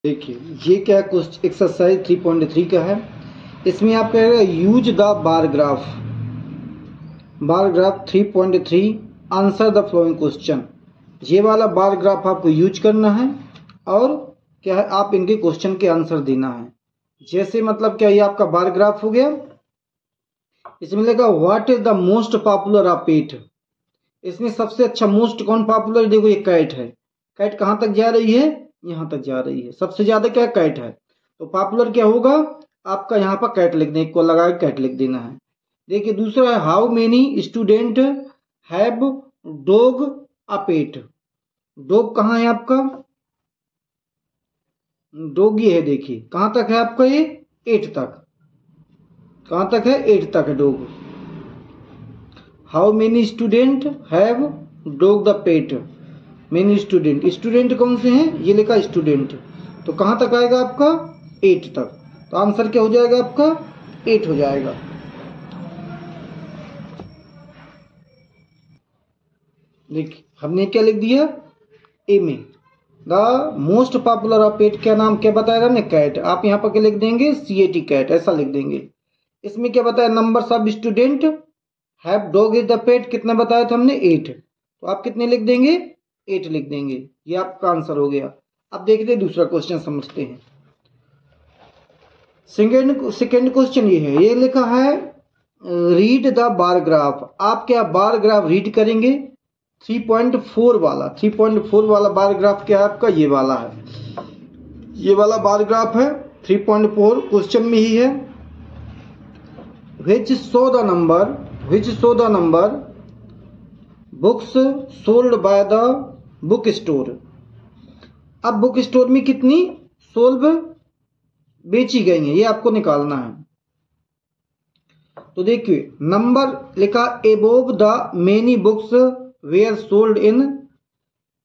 देखिए ये क्या क्वेश्चन एक्सरसाइज 3.3 का है। इसमें आप कहेगा use the bar graph 3.3 answer the flowing question. ये वाला बार ग्राफ आपको यूज करना है और क्या है आप इनके क्वेश्चन के आंसर देना है। जैसे मतलब क्या ये आपका बार ग्राफ हो गया। इसमें लिखा what is the most popular of pet. इसमें सबसे अच्छा मोस्ट कौन पॉपुलर, देखो ये कैट है। कैट कहाँ तक जा रही है, यहाँ तक जा रही है। सबसे ज्यादा क्या कैट है, तो पॉपुलर क्या होगा आपका, यहाँ पर कैट लिख दें, को लगा के कैट लिख देना है। देखिए दूसरा है how many student have dog a pet. Dog कहाँ है आपका, डॉग ये है। देखिए कहाँ तक है आपका, ये 8 तक। कहाँ तक है, 8 तक है dog. How many student have dog the pet. Many student, student कौन से हैं, ये लिखा स्टूडेंट। तो कहाँ तक आएगा आपका, 8 तक। तो आंसर क्या हो जाएगा आपका, 8 हो जाएगा। देखिए हमने क्या लिख दिया, ए में द मोस्ट पॉपुलर ऑफ पेट क्या नाम क्या बताया था हमने, कैट। आप यहाँ पर क्या लिख देंगे, CAT कैट, ऐसा लिख देंगे। इसमें क्या बताया, number of student have dog is the pet, कितना बताया था हमने, 8। तो आप कितने लिख देंगे, 8 लिख देंगे। ये आपका आंसर हो गया। अब देखते हैं दूसरा क्वेश्चन समझते हैं। सेकेंड क्वेश्चन ये है, ये लिखा है रीड द बार ग्राफ। आप क्या बार ग्राफ रीड करेंगे, 3.4 वाला। 3.4 वाला बार ग्राफ क्या है आपका, ये वाला है। ये वाला बार ग्राफ है 3.4, क्वेश्चन में ही है। which show the number books sold by the book store। अब बुक स्टोर में कितनी सोल्व बेची गई है, ये आपको निकालना है। तो देखिए नंबर लिखा above the many books were sold in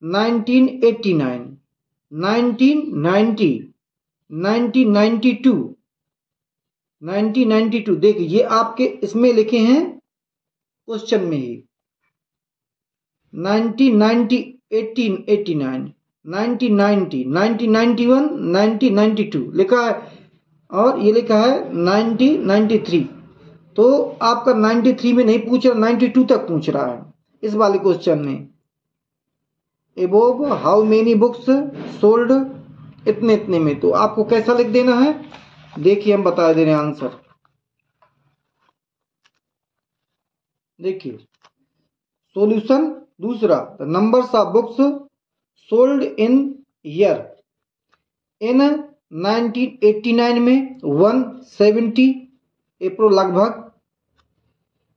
1989, 1990, 1992, 1992। देखिए ये आपके इसमें लिखे हैं क्वेश्चन में ही 1990, 1889, 1990, 1991, 1992 लिखा है। और ये लिखा है 1993। तो आपका 93 में नहीं पूछ रहा, 92 तक पूछ रहा है इस वाले क्वेश्चन में। Above how many books sold, इतने इतने में। तो आपको कैसा लिख देना है, देखिए हम बता दे रहे हैं आंसर। देखिए सॉल्यूशन दूसरा, numbers of books sold in year. In 1989 में 170 अप्रैल लगभग,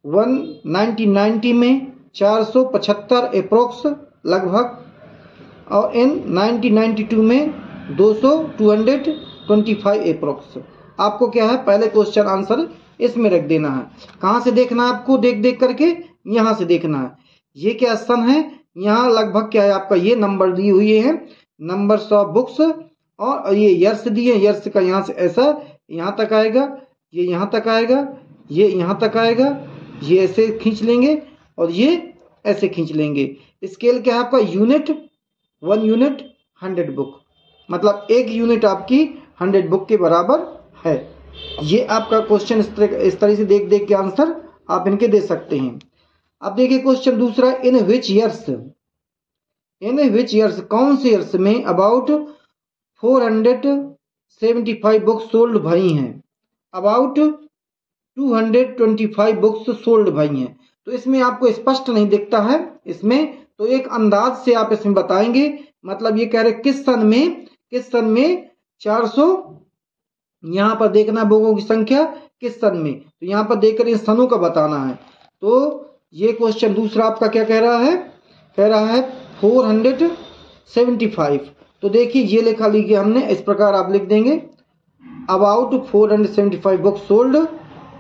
1990 में 475 अप्रोक्स लगभग, और इन 1992 में 225 अप्रोक्स। आपको क्या है, पहले क्वेश्चन आंसर इसमें रख देना है। कहाँ से देखना है आपको, देख देख करके यहाँ से देखना है। ये क्या सन है, यहाँ लगभग क्या है आपका, ये नंबर दिए हुए हैं, नंबर्स ऑफ बुक्स, और ये यर्स दिए, यर्स का यहाँ से ऐसा यहाँ तक आएगा, ये यहाँ तक आएगा, ये यहाँ तक आएगा, ये ऐसे खींच लेंगे और ये ऐसे खींच लेंगे। स्केल क्या है आपका, यूनिट, 1 यूनिट 100 बुक, मतलब 1 यूनिट आपकी 100 बुक के बराबर है। ये आपका क्वेश्चन इस तरह से देख देख के आंसर आप इनके दे सकते हैं। अब देखिए क्वेश्चन दूसरा, इन विच ईयर्स कौन से ईयर्स में अबाउट 475 बुक्स सोल्ड भई हैं, अबाउट 225 बुक्स सोल्ड भई हैं। तो इसमें आपको स्पष्ट नहीं दिखता है इसमें, तो एक अंदाज से आप इसमें बताएंगे। मतलब ये कह रहे किस सन में 400, यहाँ पर देखना बुकों की संख्या किस सन में, तो यहाँ पर देखकर इन सनों का बताना है। तो ये क्वेश्चन दूसरा आपका क्या कह रहा है, 475। तो देखिए ये लिखा लिखिए हमने, इस प्रकार आप लिख देंगे अबाउट 475 बुक्स सोल्ड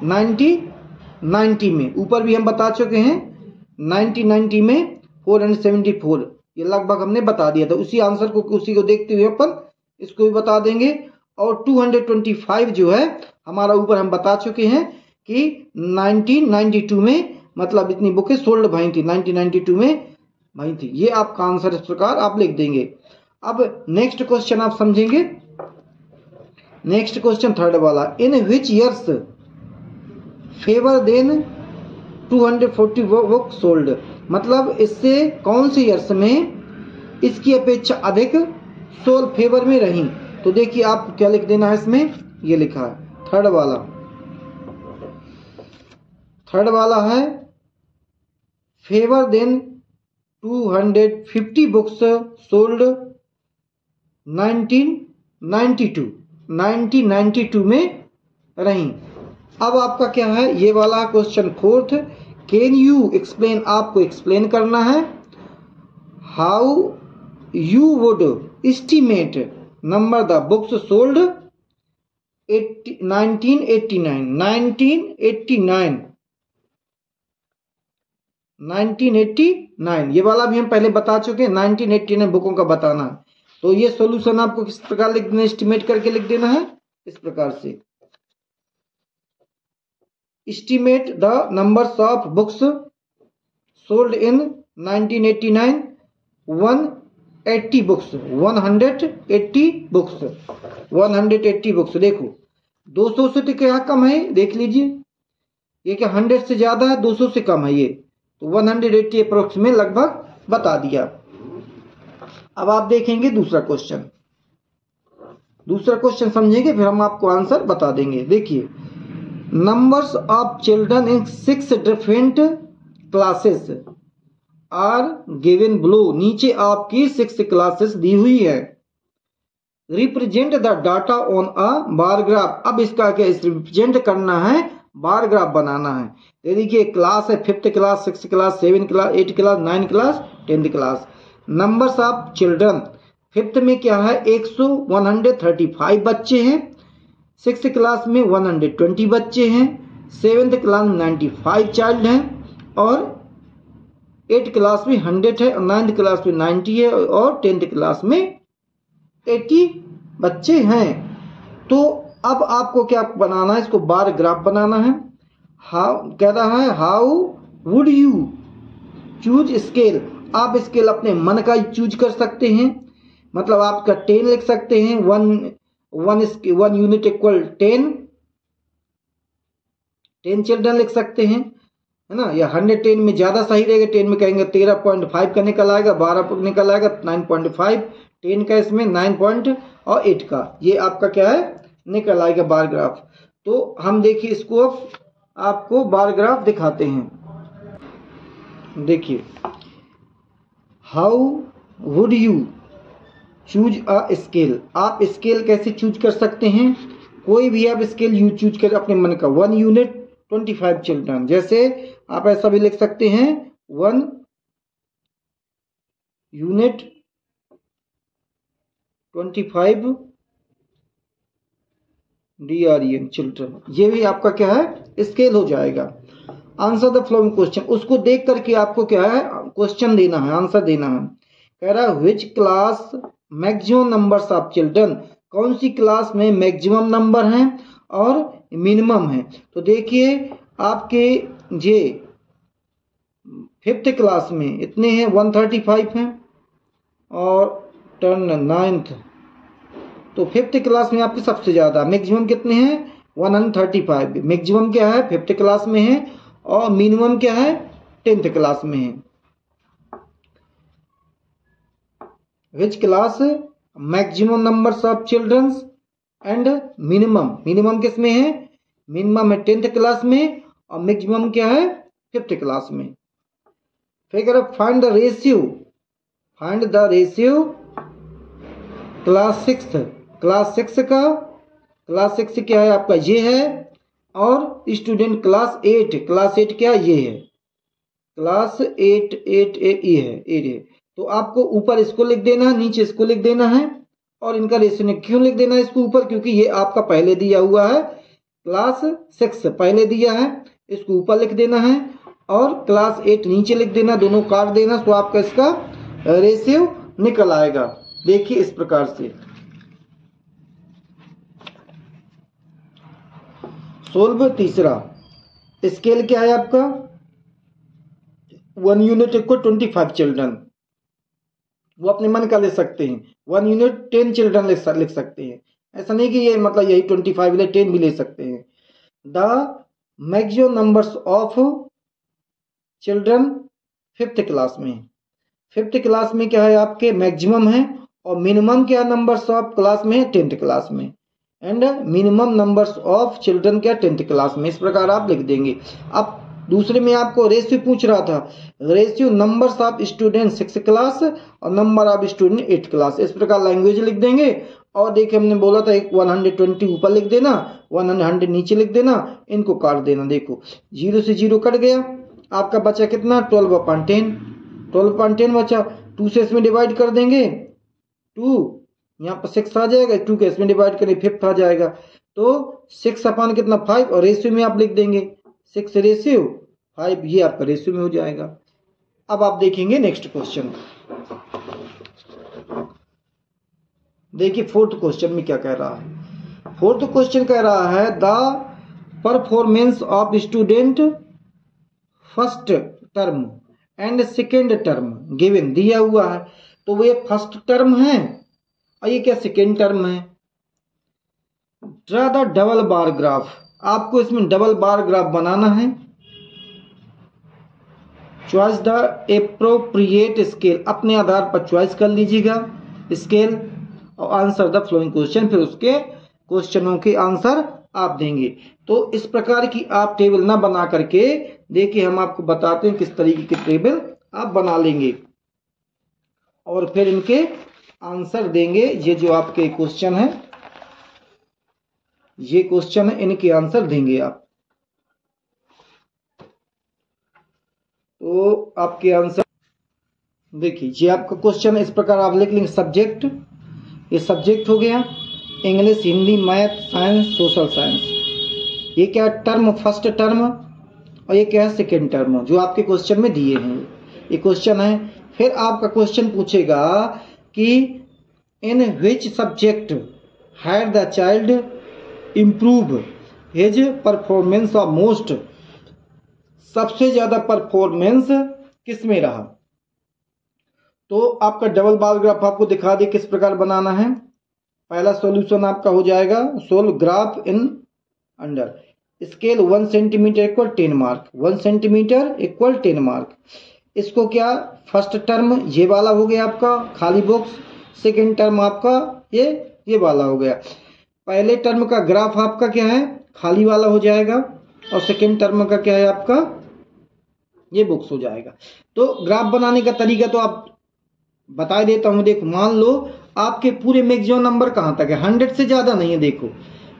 1990 में। ऊपर भी हम बता चुके हैं 1990 में 474, ये लगभग हमने बता दिया था। उसी आंसर को, उसी को देखते हुए अपन इसको भी बता देंगे। और 225 जो है हमारा ऊपर हम बता चुके हैं कि 1992 में, मतलब इतनी बुकें सोल्ड भई थी 1992 में भई थी। ये आपका आंसर इस प्रकार आप लिख देंगे। अब नेक्स्ट क्वेश्चन आप समझेंगे। नेक्स्ट क्वेश्चन थर्ड वाला, in which years fewer than 240 book sold, मतलब इससे कौन से ईयर्स में इसकी अपेक्षा अधिक सोल फेवर में रही। तो देखिए आप क्या लिख देना है इसमें, ये लिखा है थर्ड वाला है फेवर देन 250 बुक्स सोल्ड 1992 में रही। अब आपका क्या है, ये वाला question fourth, can you explain, आपको एक्सप्लेन करना है how you would estimate number the books sold 1989, ये वाला भी हम पहले बता चुके हैं। 1989 बुकों का बताना है। तो ये सॉल्यूशन आपको किस प्रकार लिख देना, एस्टिमेट करके लिख देना है इस प्रकार से, estimate the numbers of books sold in 1989 180 books 180 books. देखो 200 से तो क्या कम है, देख लीजिए ये क्या 100 से ज्यादा है, 200 से कम है ये, तो 180 अप्रोक्स में लगभग बता दिया। अब आप देखेंगे दूसरा क्वेश्चन समझेंगे, फिर हम आपको आंसर बता देंगे। देखिए, numbers of children in 6 different classes are given below, नीचे आपकी 6 क्लासेस दी हुई है। Represent the data on a bar graph, अब इसका क्या रिप्रेजेंट करना है, बार ग्राफ बनाना है। ये देखिए क्लास है 5th class, 6th class, 7th class, 8th class, 9th class, 10th class. Numbers of children 5th में क्या है 135 बच्चे हैं, 6th क्लास में 120 बच्चे हैं, 7th क्लास में 95 चाइल्ड हैं, और 8th क्लास में 100 है, 9th क्लास में 90 है, और 10th क्लास में 80 बच्चे हैं। तो अब आपको क्या बनाना है, इसको बार ग्राफ बनाना है। कह रहा है how would you choose scale, आप स्केल अपने मन का चूज कर सकते हैं, मतलब आपका 10 लिख सकते हैं, वन यूनिट इक्वल 10 चिल्ड्रन लिख सकते हैं, है ना, या 110 में ज्यादा सही रहेगा। 10 में कहेंगे 13.5 का निकल आएगा, 12 निकल आएगा, 9.5, 10 का इसमें 9.8 का, ये आपका क्या है निकल आएगा बार ग्राफ। तो हम देखिए इसको आपको बार ग्राफ दिखाते हैं। देखिए, how would you choose a scale, आप स्केल कैसे चूज कर सकते हैं, कोई भी आप स्केल यू चूज कर अपने मन का। 1 यूनिट 25 चिल्ड्रन, जैसे आप ऐसा भी लिख सकते हैं 1 यूनिट 25 DREN चिल्ड्रन, ये भी आपका क्या है स्केल हो जाएगा। आंसर द फॉलोइंग क्वेश्चन, उसको देख करके आपको क्या है क्वेश्चन देना है, आंसर देना है। कह रहा है which class maximum numbers of children, कौन सी क्लास में मैक्सिमम नंबर हैं और मिनिमम है। तो देखिए आपके ये 5th क्लास में इतने हैं 135 हैं, और 9th, तो 5th क्लास में आपके सबसे ज्यादा मैक्सिमम कितने हैं 135, मैक्सिमम क्या है 5th क्लास में है, और मिनिमम क्या है 10th क्लास में है। Which class maximum numbers of children's and minimum किस में है, मिनिमम है 10th क्लास में, और मैक्सिमम क्या है 5th क्लास में। फिर फाइंड द रेशियो क्लास 6 का, क्लास 6 क्या है आपका ये है, और स्टूडेंट क्लास 8 क्या ये है, क्लास 8 ये है। तो आपको ऊपर इसको लिख देना है, नीचे इसको लिख देना है, और इनका रेशियो क्यों लिख देना है इसको ऊपर, क्योंकि ये आपका पहले दिया हुआ है, क्लास 6 पहले दिया है, इसको ऊपर लिख देना है, और क्लास 8 नीचे लिख देना, दोनों काट देना, तो आपका इसका रेशियो निकल आएगा। देखिए इस प्रकार से। सोल्व तीसरा, स्केल क्या है आपका 1 यूनिट इक्वल 25 चिल्ड्रन, वो अपने मन का ले सकते हैं। 1 यूनिट 10 चिल्ड्रन लिख सकते हैं, ऐसा नहीं कि ये मतलब यही 25 ले, 10 भी ले सकते हैं। The maximum numbers of children 5th class में, 5th क्लास में क्या है आपके मैक्सिमम है, और मिनिमम क्या नंबर्स ऑफ क्लास में है 10th क्लास में, and minimum numbers of children क्या 10th क्लास में। इस प्रकार आप लिख देंगे। अब दूसरे में आपको रेशियो पूछ रहा था, ratio numbers of student 6th class और number of student 8th class. इस प्रकार लैंग्वेज लिख देंगे। और देखिए हमने बोला था 120 ऊपर लिख देना, 100 नीचे लिख देना, इनको काट देना। देखो 0 से 0 कट गया, आपका बचा कितना 12/10, 12/10 बचा। 2 से इसमें डिवाइड कर देंगे, 2 यहाँ पर 6 आ जाएगा, 2 के इसमें डिवाइड करें 5th आ जाएगा। तो 6 कितना 5, और रेशियो में आप लिख देंगे 6 रेशियो 5, ये आपका रेशियो में हो जाएगा। अब आप देखेंगे नेक्स्ट क्वेश्चन। देखिए 4th क्वेश्चन में क्या कह रहा है। 4th क्वेश्चन कह रहा है the performance of student first term and second term given, दिया हुआ है। तो वो ये फर्स्ट टर्म है और ये क्या सेकेंड टर्म है। Draw the double bar graph, आपको इसमें डबल बार ग्राफ बनाना है। चॉइस द एप्रोप्रिएट स्केल, अपने आधार पर चॉइस कर लीजिएगा स्केल, और आंसर द फ्लोइंग क्वेश्चन, फिर उसके क्वेश्चनों के आंसर आप देंगे। तो इस प्रकार की आप टेबल ना बना करके, देखिए हम आपको बताते हैं किस तरीके की टेबल आप बना लेंगे और फिर इनके आंसर देंगे। ये जो आपके क्वेश्चन है, ये क्वेश्चन है, इनके आंसर देंगे आप। तो आपके आंसर देखिए, ये आपका क्वेश्चन इस प्रकार आप लिख लेंगे। सब्जेक्ट, ये सब्जेक्ट हो गया, English, Hindi, math, science, social science. ये क्या टर्म, फर्स्ट टर्म, और ये क्या है सेकेंड टर्म, जो आपके क्वेश्चन में दिए हैं। ये क्वेश्चन है। फिर आपका क्वेश्चन पूछेगा कि in which subject had the child improve his performance of most, सबसे ज्यादा परफॉर्मेंस किस में रहा। तो आपका डबल बार ग्राफ आपको दिखा दे किस प्रकार बनाना है। पहला सॉल्यूशन आपका हो जाएगा, solve graph in under scale 1 centimetre equal 10 mark, 1 centimetre equal 10 mark. इसको क्या फर्स्ट टर्म ये वाला हो गया आपका खाली बॉक्स, सेकेंड टर्म आपका ये वाला हो गया। पहले टर्म का ग्राफ आपका क्या है खाली वाला हो जाएगा, और सेकेंड टर्म का क्या है आपका ये बॉक्स हो जाएगा। तो ग्राफ बनाने का तरीका तो आप बता देता हूं। देखो मान लो आपके पूरे मैक्सिमम नंबर कहां तक है, 100 से ज्यादा नहीं है। देखो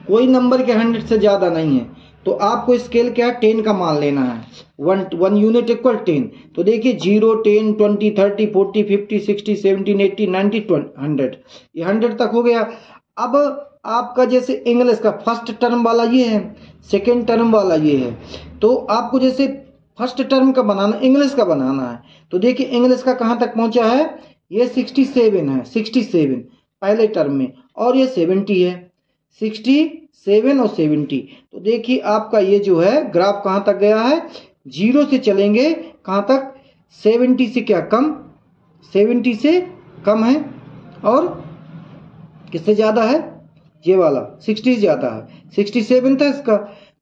कोई नंबर के 100 से ज्यादा नहीं है, तो आपको स्केल क्या 10 का मान लेना है। 1 यूनिट इक्वल 10। तो देखिए 0, 10, 20, 30, 40, 50, 60, 70, 80, 90, 100, ये 100 तक हो गया। अब आपका जैसे इंग्लिश का फर्स्ट टर्म वाला ये है, सेकेंड टर्म वाला ये है, तो आपको जैसे फर्स्ट टर्म का बनाना, इंग्लिश का बनाना है। तो देखिए इंग्लिश का कहां तक पहुंचा है, ये 67 है, 67 पहले टर्म में, और ये 70 है, 67 और 70। तो देखिए आपका ये जो है ग्राफ कहां तक गया है, 0 से चलेंगे कहां तक, 70 से क्या कम, 70 से कम है, और किससे ज्यादा है ये वाला 60 ज्यादा है, 67 था इसका।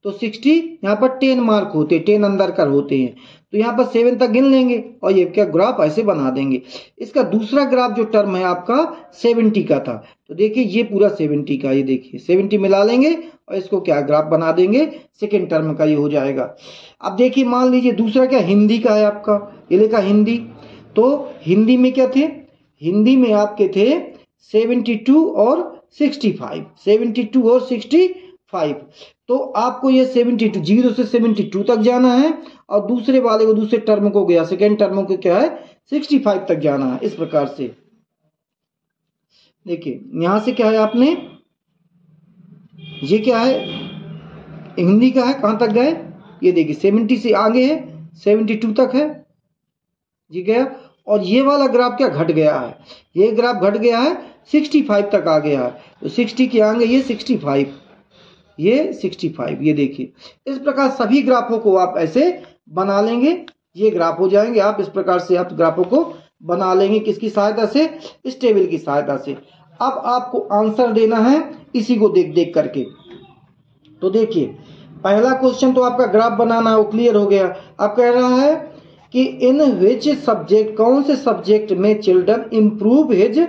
तो 60 यहाँ पर 10 मार्क होते हैं, 10 अंदर कर होते हैं, तो यहाँ पर 7 तक गिन लेंगे और ये क्या ग्राफ ऐसे बना देंगे। इसका दूसरा ग्राफ जो टर्म है आपका 70 का था, तो देखिए ये पूरा 70 का, ये देखिए 70 मिला लेंगे और इसको क्या ग्राफ बना देंगे, सेकेंड टर्म का ये हो जाएगा। अब देखिए मान लीजिए दूसरा क्या हिंदी का है आपका, ये लिखा हिंदी। तो हिंदी में क्या थे, हिंदी में आपके थे 72 और 65, 72 और 65। तो आपको ये 72, 0 से 72 तक जाना है, और दूसरे वाले को, दूसरे टर्म को गया, सेकेंड टर्म को क्या है 65 तक जाना है। इस प्रकार से देखिए यहां से क्या है आपने, ये क्या है हिंदी का है, कहां तक गए, ये देखिए 70 से आगे है, 72 तक है, जी गया। और ये वाला ग्राफ क्या घट गया है, ये ग्राफ घट गया है 65 तक आ गया है। तो 60 के आगे ये 65, ये 65, ये देखिए। इस प्रकार सभी ग्राफों को आप ऐसे बना लेंगे, ये ग्राफ हो जाएंगे। आप इस प्रकार से आप ग्राफों को बना लेंगे, किसकी सहायता से, इस टेबल की सहायता से। अब आपको आंसर देना है इसी को देख देख करके। तो देखिए पहला क्वेश्चन तो आपका ग्राफ बनाना है वो क्लियर हो गया। अब कह रहा है कि इन विच सब्जेक्ट, कौन से सब्जेक्ट में children improve his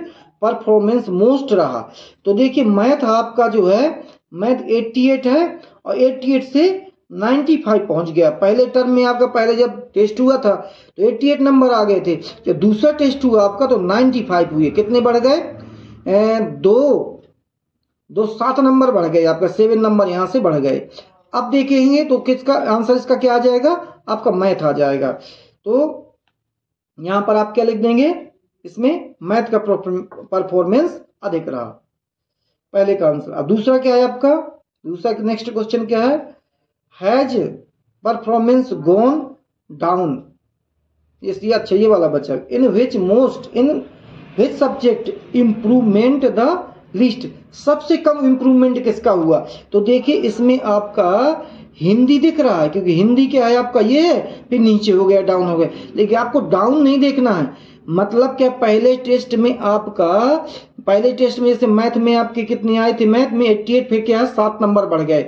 performance most रहा। तो देखिए मैथ आपका जो है मैथ 88 है और 88 से 95 पहुंच गया। पहले टर्म में आपका पहले जब टेस्ट हुआ था तो 88 नंबर आ गए थे, जब दूसरा टेस्ट हुआ आपका तो 95 हुए। कितने बढ़ गए? दो 7 नंबर बढ़ गए आपका, 7 नंबर यहां से बढ़ गए। अब देखेंगे तो किसका आंसर इसका क्या आ जाएगा? आपका मैथ आ जाएगा। तो यहां पर आप क्या लिख देंगे? इसमें मैथ का परफॉर्मेंस अधिक रहा, पहले का आंसर। अब दूसरा क्या है आपका? दूसरा नेक्स्ट क्वेश्चन क्या है? Has performance gone down. इसलिए अच्छा ये वाला बचा। In which subject improvement the list. सबसे कम इम्प्रूवमेंट किसका हुआ? तो देखिए इसमें आपका हिंदी दिख रहा है, क्योंकि हिंदी क्या है आपका ये है, फिर नीचे हो गया, डाउन हो गया। लेकिन आपको डाउन नहीं देखना है। मतलब क्या, पहले टेस्ट में जैसे मैथ में आपके कितने आए थे? मैथ में 88, फिर क्या है 7 नंबर बढ़ गए।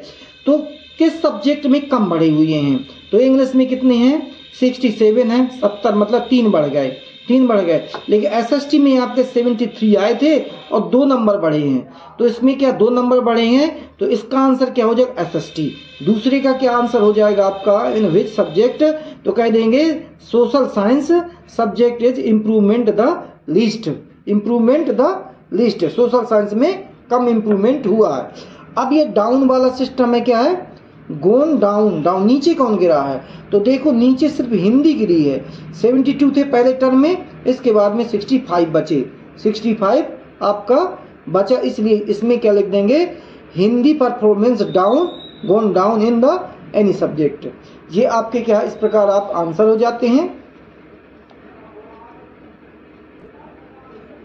तो किस सब्जेक्ट में कम बढ़े हुए हैं? तो इंग्लिश में कितने हैं? 67 है, 70 मतलब 3 बढ़ गए। लेकिन एसएसटी में आपके 73 आए थे और 2 नंबर बढ़े हैं। तो इसमें क्या 2 नंबर बढ़े हैं, तो इसका आंसर क्या हो जाएगा? एसएसटी। दूसरे का क्या आंसर हो जाएगा आपका? इन विच सब्जेक्ट, तो कह देंगे social science subject is improvement the least. Social science में कम इम्प्रूवमेंट हुआ है। अब ये डाउन वाला सिस्टम में क्या है? गोन डाउन, नीचे कौन गिरा है? तो देखो नीचे सिर्फ हिंदी गिरी है। 72 थे पहले टर्म में, इसके बाद में 65 बचे। 65 आपका बचा, इसलिए इसमें क्या लिख देंगे? Hindi performance down, gone down in the any subject. ये आपके क्या, इस प्रकार आप आंसर हो जाते हैं।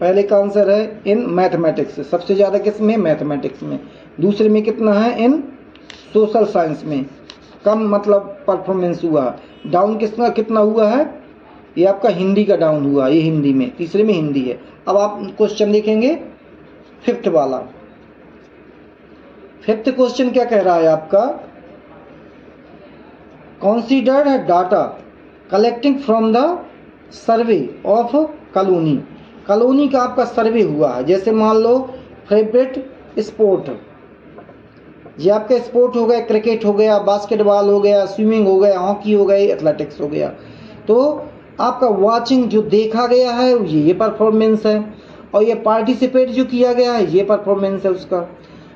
पहले का आंसर है इन मैथमेटिक्स, सबसे ज्यादा किसमें? मैथमेटिक्स में। दूसरे में कितना है? इन सोशल साइंस में कम मतलब परफॉर्मेंस हुआ। डाउन कितना हुआ है? ये आपका हिंदी का डाउन हुआ, ये हिंदी में, तीसरे में हिंदी है। अब आप क्वेश्चन देखेंगे 5th वाला। 5th क्वेश्चन क्या कह रहा है आपका? Consider data collecting from the survey of colony का आपका सर्वे हुआ है। जैसे मान लो फेवरेट स्पोर्ट, ये आपका स्पोर्ट हो गया, क्रिकेट हो गया, बास्केटबॉल हो गया, स्विमिंग हो गया, हॉकी हो गई, एथलेटिक्स हो गया। तो आपका वाचिंग जो देखा गया है ये परफॉर्मेंस है, और ये पार्टिसिपेट जो किया गया है ये परफॉर्मेंस है उसका।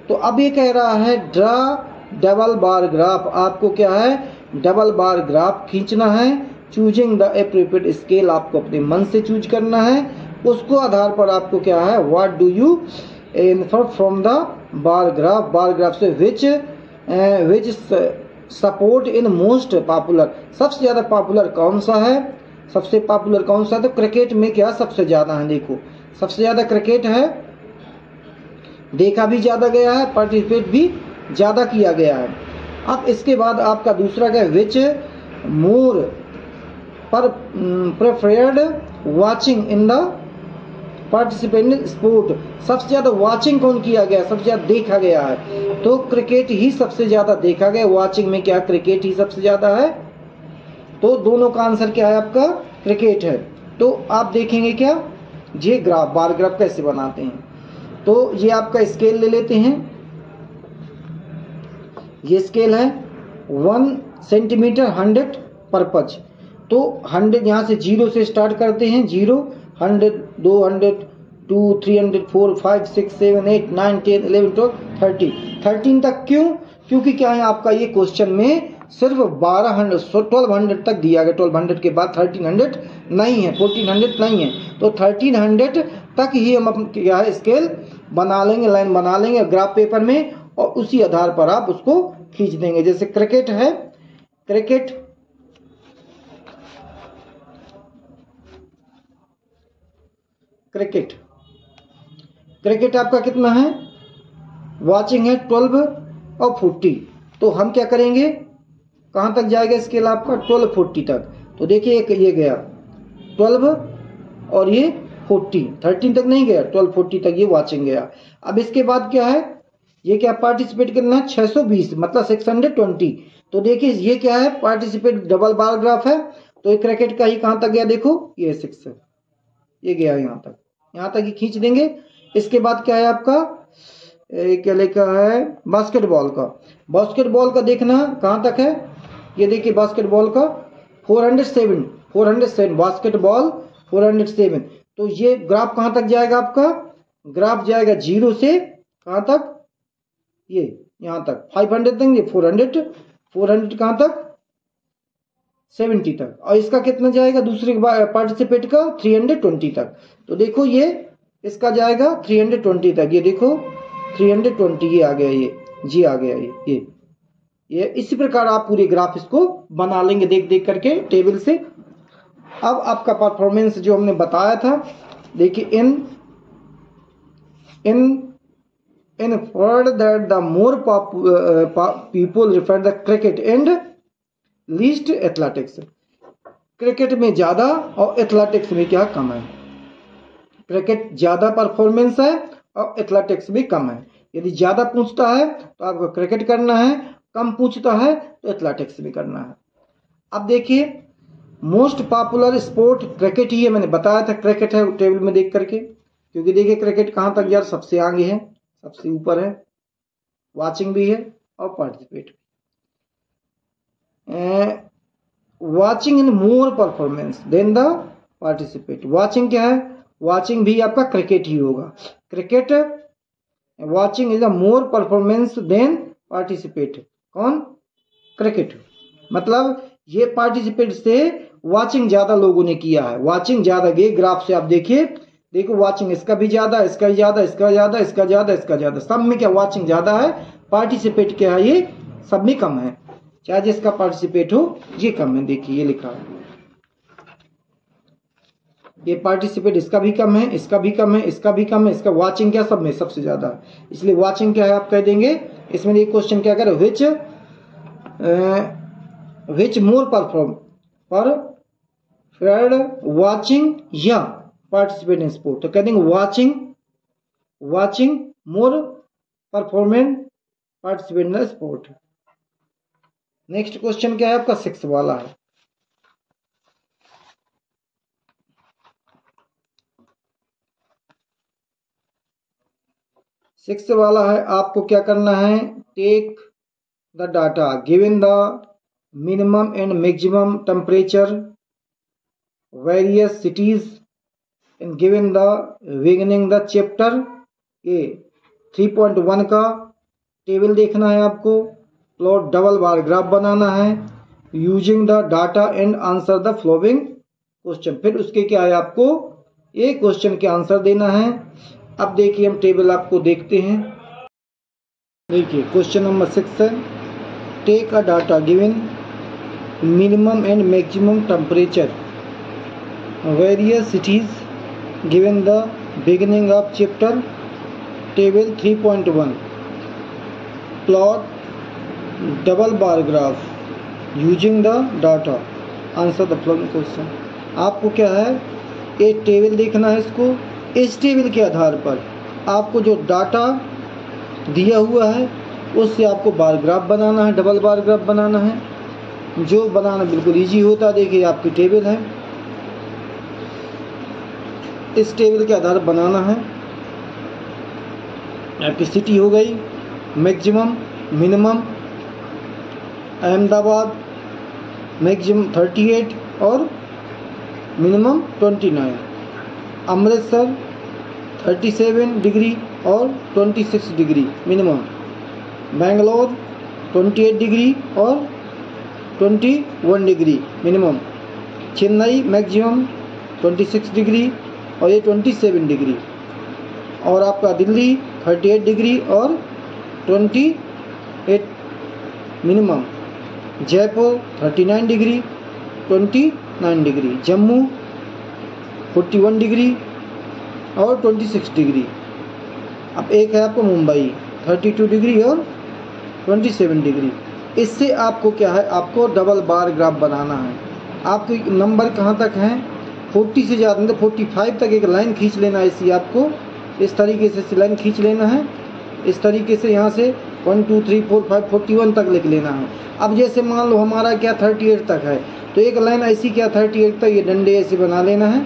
तो अब ये कह रहा है ड्रा डबल बार ग्राफ। आपको क्या है? डबल बार ग्राफ खींचना है। चूजिंग द एप्रोप्रिएट स्केल, आपको अपने मन से चूज करना है। उसको आधार पर आपको क्या है? What do you infer from the bar graph से which support in most popular. सबसे ज्यादा पॉपुलर कौन सा है? तो क्रिकेट में क्या सबसे ज्यादा है? देखो सबसे ज्यादा क्रिकेट है, देखा भी ज्यादा गया है, पार्टिसिपेट भी ज्यादा किया गया है। अब इसके बाद आपका दूसरा क्या है? विच मोर पर preferred watching in the participant sport. सबसे ज्यादा वाचिंग कौन किया गया? सबसे ज्यादा देखा गया है, तो क्रिकेट ही सबसे ज्यादा देखा गया। वाचिंग में क्या? क्रिकेट ही सबसे ज्यादा है। तो दोनों का आंसर क्या है आपका? क्रिकेट है। तो आप देखेंगे क्या, ये ग्राफ, बार ग्राफ कैसे बनाते हैं। तो ये आपका स्केल ले लेते हैं। ये स्केल है 1 सेंटीमीटर 100 परपज। तो 100 यहाँ से 0 से स्टार्ट करते हैं। 0, 100, 200, 2, 300, 4, 5, 6, 7, 8, 9, 10, 11, 12, 13 तक। क्यों? क्योंकि क्या है आपका ये क्वेश्चन में सिर्फ 1200 तक दिया गया। 1200 के बाद 1300 नहीं है, 1400 नहीं है। तो 1300 तक ही हम क्या है स्केल बना लेंगे, लाइन बना लेंगे ग्राफ पेपर में, और उसी आधार पर आप उसको खींच देंगे। जैसे क्रिकेट है, क्रिकेट आपका कितना है? वाचिंग है 12 और 40। तो हम क्या करेंगे, कहां तक जाएगा स्केल आपका? 1240 तक। तो देखिए ये गया 12 और ये 1240, 13 तक नहीं गया, 1240 तक ये वॉचिंग गया। अब इसके बाद क्या है, ये क्या पार्टिसिपेट करना है 620 मतलब 620। तो देखिए ये क्या है, पार्टिसिपेट डबल बार ग्राफ है, तो ये क्रिकेट का ही कहां तक गया, देखो ये 6 है, ये गया यहाँ तक ही खींच देंगे। इसके बाद क्या है आपका, क्या लिखा है, बास्केटबॉल का देखना कहां तक है, ये देखिए बास्केटबॉल का 407 बास्केटबॉल 407। तो ये ग्राफ कहां तक जाएगा आपका, ग्राफ जाएगा 0 से कहां तक, ये यहां तक 500 देंगे, 400 कहां तक 70 तक, और इसका कितना जाएगा दूसरे पार्टिसिपेट का 320 तक। तो देखो ये इसका जाएगा 320 तक, ये देखो 320, ये आ गया, ये जी आ गया, ये इसी प्रकार आप पूरे ग्राफ इसको बना लेंगे देख देख करके टेबल से। अब आपका परफॉर्मेंस जो हमने बताया था, देखिए inferred that the more people refer the cricket and least athletics, cricket में ज्यादा और एथलेटिक्स में क्या कम है, क्रिकेट ज्यादा परफॉर्मेंस है और एथलेटिक्स भी कम है। यदि ज्यादा पूछता है तो आपको क्रिकेट करना है, कम पूछता है तो एथलेटिक्स भी करना है। अब देखिए मोस्ट पॉपुलर स्पोर्ट क्रिकेट ही है, मैंने बताया था क्रिकेट है टेबल में देख करके, क्योंकि देखिए क्रिकेट कहां तक यार सबसे आगे है, सबसे ऊपर है, वाचिंग भी है और participate. Watching in more performance than the participate, watching क्या है, वाचिंग भी आपका क्रिकेट ही होगा, cricket watching is a more performance than participate, कौन, क्रिकेट, मतलब ये पार्टिसिपेट से वाचिंग ज्यादा लोगों ने किया है, वाचिंग ज्यादा गई, ग्राफ से आप देखिए, देखो वाचिंग इसका भी ज्यादा, इसका ज्यादा, इसका ज्यादा, इसका ज्यादा, इसका ज्यादा, सब में क्या वाचिंग ज्यादा है, पार्टिसिपेट क्या है ये सब में कम है, चाहे जिसका पार्टिसिपेट हो ये कम है। देखिए ये लिखा है, ये पार्टिसिपेट इसका भी कम है, इसका भी कम है, इसका भी कम है, इसका वाचिंग क्या सब में सबसे ज्यादा है, इसलिए वाचिंग क्या है आप कह देंगे। इसमें ये क्वेश्चन क्या करे, विच मोर पर वाचिंग या पार्टिसिपेट इन स्पोर्ट, तो कह देंगे watching more performance participate in sport. Next question क्या है आपका 6 वाला है, आपको क्या करना है, take the data given the minimum and maximum temperature various cities and given the beginning the chapter, ये 3.1 का टेबल देखना है आपको, प्लॉट डबल बार ग्राफ बनाना है, using the data and answer the following question, फिर उसके क्या है आपको ये क्वेश्चन के आंसर देना है। अब देखिए हम टेबल आपको देखते हैं, देखिए क्वेश्चन नंबर 6 है, take a data given minimum and maximum temperature various cities given the beginning of chapter, table 3.1 plot double bar graph using the data answer the following question. आपको क्या है एक टेबल देखना है, इसको इस टेबल के आधार पर आपको जो डाटा दिया हुआ है उससे आपको बार ग्राफ बनाना है, डबल बार ग्राफ बनाना है, जो बनाना बिल्कुल इजी होता है। देखिए आपकी टेबल है, इस टेबल के आधार पर बनाना है, आपकी सिटी हो गई, मैक्सिमम मिनिमम अहमदाबाद मैक्सिमम 38 और मिनिमम 29, अमृतसर 37 डिग्री और 26 डिग्री मिनिमम, बेंगलोर 28 डिग्री और 21 degree minimum, Chennai maximum 26 degree और ये 27 डिग्री, और आपका दिल्ली 38 डिग्री और 28 minimum, Jaipur 39 degree 29 degree, Jammu 41 degree और 26 डिग्री। अब एक है आपको मुंबई 32 डिग्री और 27 डिग्री। इससे आपको क्या है, आपको डबल बार ग्राफ बनाना है। आपके नंबर कहाँ तक हैं, 40 से ज़्यादा मतलब 45 तक एक लाइन खींच लेना है ऐसी आपको, इस तरीके से लाइन खींच लेना है। इस तरीके से यहाँ से 1 2 3 4 5 41 तक लिख लेना है। अब जैसे मान लो हमारा क्या 38 तक है, तो एक लाइन ऐसी क्या 38 तक ये डंडे ऐसे बना लेना है,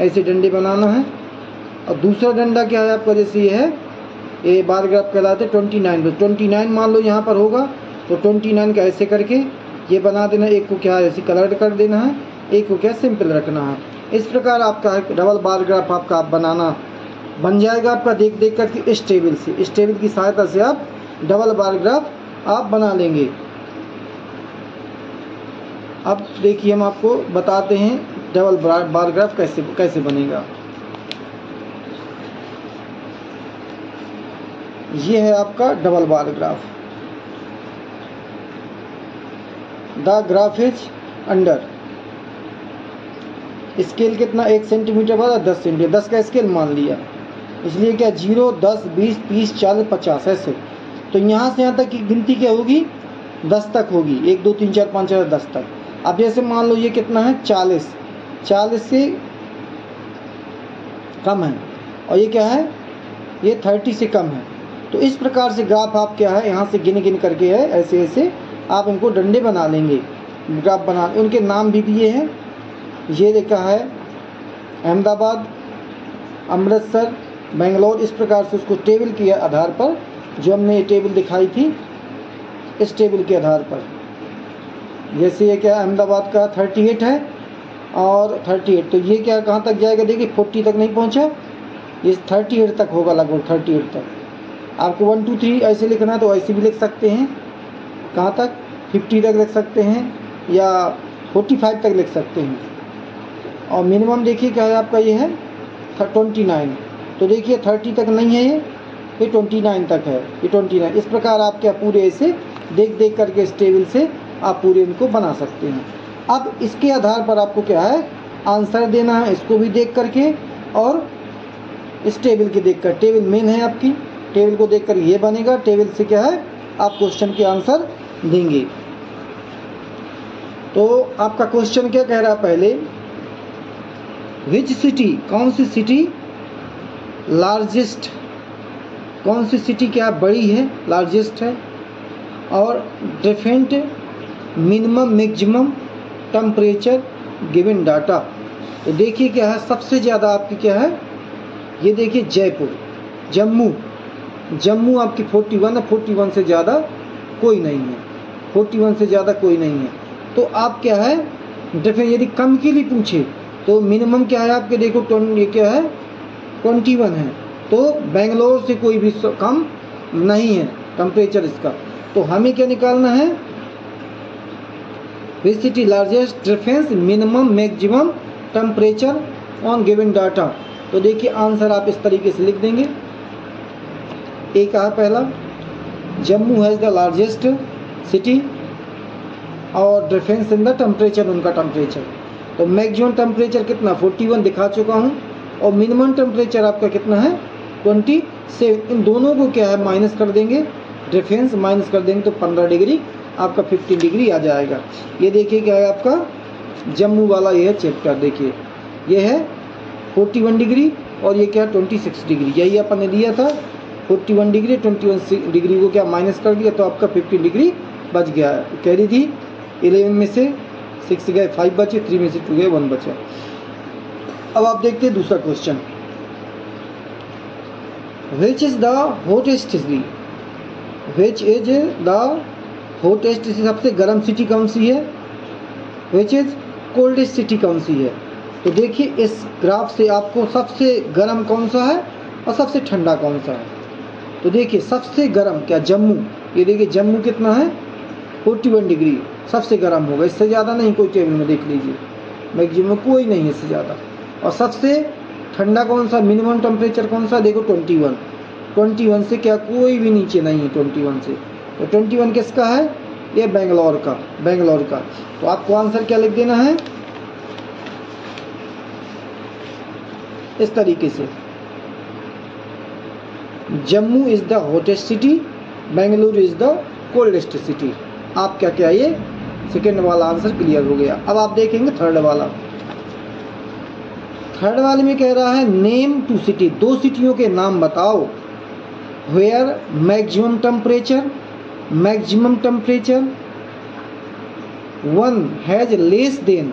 ऐसे डंडे बनाना है। और दूसरा डंडा क्या है आपका, जैसे ये है, ये बार ग्राफ कहलाते हैं 29, 29 मान लो यहाँ पर होगा, तो 29 का ऐसे करके ये बना देना। एक को क्या है ऐसे कलर कर देना है, एक को क्या सिंपल रखना है। इस प्रकार आपका डबल बार ग्राफ आपका आप बनाना बन जाएगा आपका देख देख करके। इस टेबल की सहायता से आप डबल बार ग्राफ आप बना लेंगे। अब देखिए हम आपको बताते हैं डबल बार ग्राफ कैसे बनेगा। ये है आपका double bar graph. The graph is under scale कितना 1 सेंटीमीटर वाला 10 सेंटीमीटर, 10 का स्केल मान लिया, इसलिए क्या 0 10 20 30 40 50 ऐसे। तो यहाँ से यहाँ तक की गिनती क्या होगी 10 तक होगी, 1 2 3 4 5 6 10 तक। अब जैसे मान लो ये कितना है 40 से कम है, और ये क्या है ये 30 से कम है। तो इस प्रकार से ग्राफ आप क्या है यहाँ से गिन करके है ऐसे ऐसे आप इनको डंडे बना लेंगे, ग्राफ बना। उनके नाम भी दिए हैं, ये लिखा है अहमदाबाद, अमृतसर, बेंगलोर। इस प्रकार से उसको टेबल के आधार पर, जो हमने ये टेबल दिखाई थी, इस टेबल के आधार पर जैसे ये क्या अहमदाबाद का 38 है और 38, तो ये क्या कहाँ तक जाएगा देखिए 40 तक नहीं पहुँचा, ये 38 तक होगा, लगभग 38 तक। आपको 1 2 3 ऐसे लिखना है तो ऐसे भी लिख सकते हैं, कहाँ तक 50 तक लिख सकते हैं या 45 तक लिख सकते हैं। और मिनिमम देखिए क्या है आपका ये है 29, तो देखिए 30 तक नहीं है, ये 29 तक है, ये 29। इस प्रकार आप क्या पूरे ऐसे देख करके इस टेबल से आप पूरे इनको बना सकते हैं। अब इसके आधार पर आपको क्या है आंसर देना है, इसको भी देख करके और इस टेबल के देख कर, टेबल मेन है आपकी, टेबल को देख कर ये बनेगा, टेबल से क्या है आप क्वेश्चन के आंसर देंगे। तो आपका क्वेश्चन क्या कह रहा है पहले, विच सिटी, कौन सी सिटी लार्जेस्ट, कौन सी सिटी क्या बड़ी है लार्जेस्ट है, और different minimum maximum temperature given data. तो देखिए क्या है सबसे ज़्यादा आपकी क्या है, ये देखिए जयपुर, जम्मू आपकी 41 है, 41 से ज़्यादा कोई नहीं है, 41 से ज़्यादा कोई नहीं है। तो आप क्या है डिफरेंट, यदि कम के लिए पूछे तो मिनिमम क्या है आपके देखो ये क्या है 21 है, तो बेंगलोर से कोई भी कम नहीं है टेम्परेचर इसका। तो हमें क्या निकालना है, which city largest difference minimum maximum temperature on given data. तो देखिए आंसर आप इस तरीके से लिख देंगे। एक है पहला Jammu has the largest city और डिफरेंस इन द टेम्परेचर, उनका टेम्परेचर। तो मैक्सिमम टेम्परेचर कितना 41 दिखा चुका हूँ, और मिनिमम टेम्परेचर आपका कितना है 27। इन दोनों को क्या है माइनस कर देंगे, डिफरेंस माइनस कर देंगे तो 15 डिग्री आपका 15 डिग्री आ जाएगा। ये देखिए क्या है आपका जम्मू वाला, ये है चैप्टर, देखिए ये है 41 डिग्री और ये क्या 26 डिग्री, यही अपन ने दिया था 41 डिग्री, 21 डिग्री को क्या माइनस कर दिया तो आपका 15 डिग्री बच गया। कह रही थी 11 में से 6 गए 5 बचे, 3 में से 2 गए 1 बचा। अब आप देखते हैं दूसरा question, which is the hottest city, which is the hottest city, सबसे गर्म सिटी कौन सी है, विच इज कोल्डेस्ट सिटी कौन सी है। तो देखिए इस ग्राफ से आपको सबसे गर्म कौन सा है और सबसे ठंडा कौन सा है। तो देखिए सबसे गर्म क्या जम्मू, ये देखिए जम्मू कितना है 41 डिग्री सबसे गर्म होगा, इससे ज़्यादा नहीं कोई टेबल में देख लीजिए, मैक्सिमम कोई नहीं है इससे ज़्यादा। और सबसे ठंडा कौन सा, मिनिमम टेम्परेचर कौन सा देखो 21 से क्या कोई भी नीचे नहीं है 21 से। तो 21 किसका है, ये बेंगलोर का। तो आपको आंसर क्या लिख देना है इस तरीके से, Jammu is the hottest city, Bengaluru is the coldest city. आप क्या ये सेकेंड वाला आंसर क्लियर हो गया। अब आप देखेंगे थर्ड वाला, थर्ड वाले में कह रहा है नेम टू सिटी, 2 सिटियों के नाम बताओ where maximum temperature 1 has less than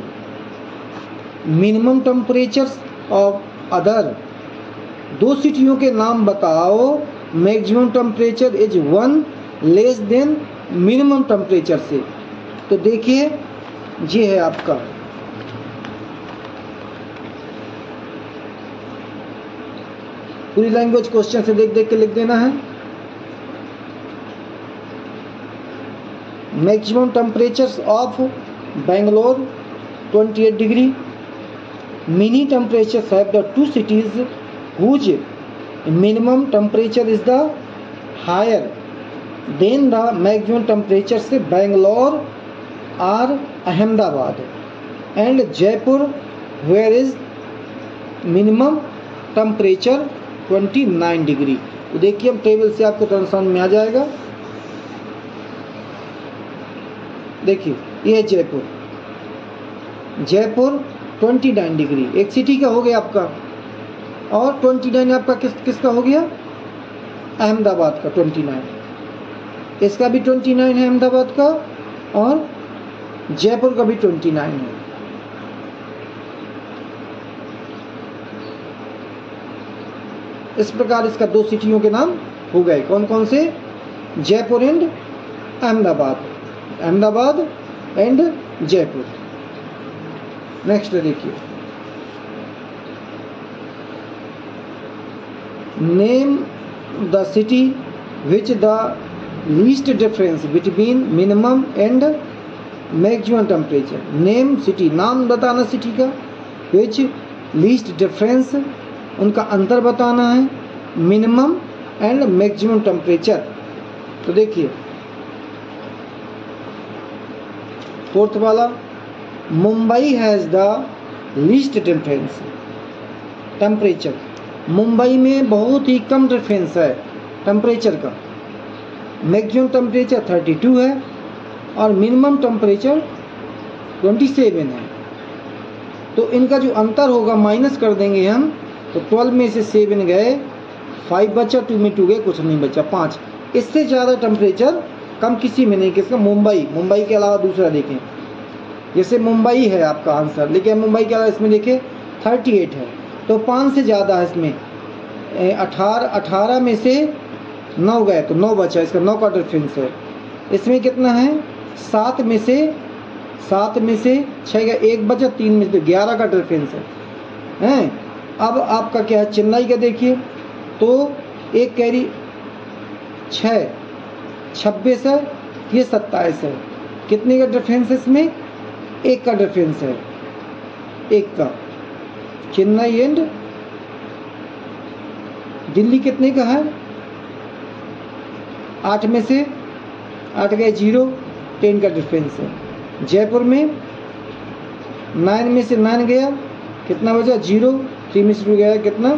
minimum temperatures of other. 2 सिटियों के नाम बताओ maximum temperature is 1 less than minimum temperature से। तो देखिए ये है आपका पूरी लैंग्वेज क्वेश्चन से देख देख के लिख देना है। Maximum temperatures of Bangalore 28 degree, mini temperatures have the 2 cities whose minimum temperature is the higher than the maximum temperature से बेंगलोर और Ahmedabad, and Jaipur where is minimum temperature 29 degree. तो देखिए हम टेबल से आपको तुरंत समझ में आ जाएगा। देखिए ये है जयपुर 29 डिग्री, एक सिटी का हो गया आपका, और 29 आपका किसका हो गया, अहमदाबाद का 29, इसका भी 29 है अहमदाबाद का, और जयपुर का भी 29 है। इस प्रकार इसका 2 सिटियों के नाम हो गए, कौन कौन से, Jaipur and Ahmedabad and Jaipur. Next देखिए, name the city which the least difference between minimum and maximum temperature. Name city, नाम बताना सिटी का, विच लीस्ट डिफरेंस, उनका अंतर बताना है, मिनिमम एंड मैक्सिमम टेम्परेचर। तो देखिए फोर्थ वाला, Mumbai has the least difference temperature. Mumbai में बहुत ही कम डिफरेंस है टेम्परेचर का, मैक्सिमम टेम्परेचर 32 है और मिनिमम टेम्परेचर 27 है। तो इनका जो अंतर होगा माइनस कर देंगे हम, तो 12 में से 7 गए, 5 बचा, 2 में 2 गए, कुछ नहीं बचा, 5। इससे ज़्यादा टेम्परेचर कम किसी में नहीं। किसका, मुंबई के अलावा दूसरा देखें, जैसे मुंबई है आपका आंसर, लेकिन मुंबई के अलावा इसमें देखें 38 है, तो 5 से ज़्यादा है इसमें। 18 में से 9 गए तो 9 बचा, इसका 9 का डिफरेंस है। इसमें कितना है, 7 में से 6 गए, 1 बचा, 3 में से 11 का डिफरेंस है। अब आपका क्या है, चेन्नई का देखिए, तो एक कैरी 6, 26 है, ये 27 है, कितने का डिफरेंस है इसमें, 1 का डिफरेंस है, 1 का। चेन्नई एंड दिल्ली कितने का है, 8 में से 8 गए 0, 10 का डिफरेंस है। जयपुर में 9 में से 9 गया, कितना बचा, 0, 3 में से 2 गया, कितना,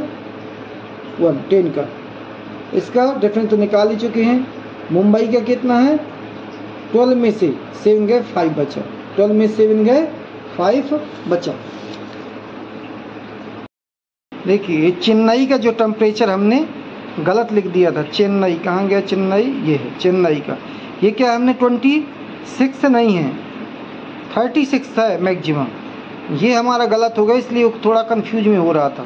1, 10 का। इसका डिफरेंस तो निकाल ही चुके हैं। मुंबई का कितना है, 12 में से 7 गए, 5 बचा, 12 में 7 गए, 5 बचा। देखिए चेन्नई का जो टेम्परेचर हमने गलत लिख दिया था, चेन्नई कहाँ गया, चेन्नई ये है चेन्नई का, ये क्या हमने 26 नहीं है, 36 है मैक्सिमम, ये हमारा गलत हो गया, इसलिए थोड़ा कंफ्यूज में हो रहा था।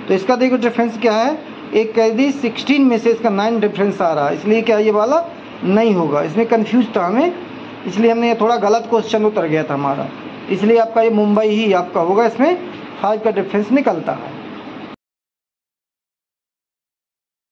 तो इसका देखो डिफरेंस क्या है, एक कह दी 16 में से इसका 9 डिफरेंस आ रहा है, इसलिए क्या ये वाला नहीं होगा, इसमें कंफ्यूज था हमें, इसलिए हमने ये थोड़ा गलत क्वेश्चन उतर गया था हमारा, इसलिए आपका ये मुंबई ही आपका होगा, इसमें 5 का डिफरेंस निकलता है।